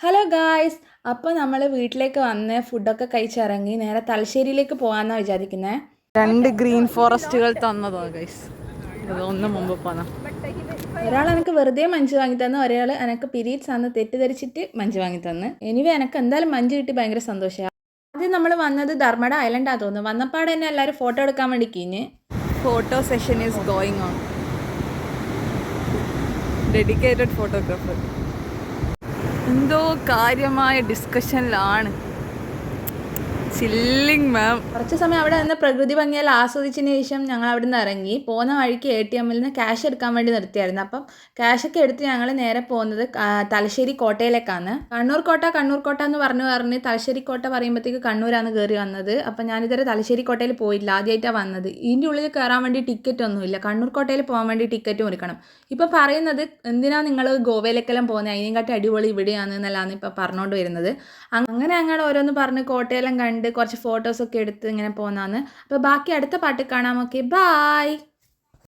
Hello guys, അപ്പോൾ നമ്മൾ വീട്ടിലേക്ക് വന്ന് ഫുഡൊക്കെ കഴിച്ചിറങ്ങി നേരെ തലശ്ശേരിയിലേക്ക് പോകാമെന്നാണ് വിചാരിക്കുന്നത്. 2 ഗ്രീൻ ഫോറസ്റ്റുകൾ തന്നതാ ഗൈസ്. ഒന്ന് മുമ്പ് പോന്ന ഒരാൾ എനിക്ക് വെറുതെ മഞ്ച് വാങ്ങി തന്നു, ഒരാൾ എനിക്ക് പീരീഡ്സ് ആണെന്ന് തെറ്റിദ്ധരിച്ചിട്ട് മഞ്ച് വാങ്ങി തന്നു. എനിവേ എനിക്ക് എന്തായാലും മഞ്ച് കിട്ടി ഭയങ്കര സന്തോഷമാണ്. ആദ്യം നമ്മൾ വന്നത് ധർമ്മട ഐലൻഡാണ് തോന്നുന്നു. വന്നപ്പാടെ തന്നെ എല്ലാവരും ഫോട്ടോ എടുക്കാൻ വേണ്ടി കിഞ്ഞ്. Photo session is going on. Dedicated photographer എന്തോ കാര്യമായ ഡിസ്കഷനിലാണ്. ചില്ലിങ് മാം. കുറച്ച് സമയം അവിടെ നിന്ന് പ്രകൃതി ഭംഗിയെല്ലാം ആസ്വദിച്ചതിന് ശേഷം ഞങ്ങൾ അവിടെ നിന്ന് ഇറങ്ങി. പോകുന്ന വഴിക്ക് ATM നിന്ന് ക്യാഷ് എടുക്കാൻ വേണ്ടി നിർത്തിയായിരുന്നു. അപ്പം ക്യാഷൊക്കെ എടുത്ത് ഞങ്ങൾ നേരെ പോകുന്നത് തലശ്ശേരി കോട്ടയിലേക്കാണ്. കണ്ണൂർ കോട്ട എന്ന് പറഞ്ഞ് തലശ്ശേരി കോട്ട പറയുമ്പോഴത്തേക്ക് കണ്ണൂരാണ് കയറി വന്നത്. അപ്പം ഞാനിതുവരെ തലശ്ശേരി കോട്ടയിൽ പോയില്ല, ആദ്യമായിട്ടാണ് വന്നത്. ഇതിൻ്റെ ഉള്ളിൽ കയറാൻ വേണ്ടി ടിക്കറ്റ് ഒന്നുമില്ല. കണ്ണൂർ കോട്ടയിൽ പോകാൻ വേണ്ടി ടിക്കറ്റ് മുറിക്കണം. ഇപ്പം പറയുന്നത് എന്തിനാണ് നിങ്ങൾ ഗോവയിലേക്കെല്ലാം പോകുന്നത്, അതിനെക്കാട്ടി അടിപൊളി ഇവിടെയാണ് എന്നെല്ലാം ഇപ്പം പറഞ്ഞുകൊണ്ട് വരുന്നത്. അങ്ങനെ ഞങ്ങൾ ഓരോന്ന് പറഞ്ഞ് കോട്ടയെല്ലാം കണ്ട് കുറച്ച് ഫോട്ടോസൊക്കെ എടുത്ത് ഇങ്ങനെ പോകുന്നതാണ്. അപ്പോൾ ബാക്കി അടുത്ത പാട്ട് കാണാം. Okay, bye.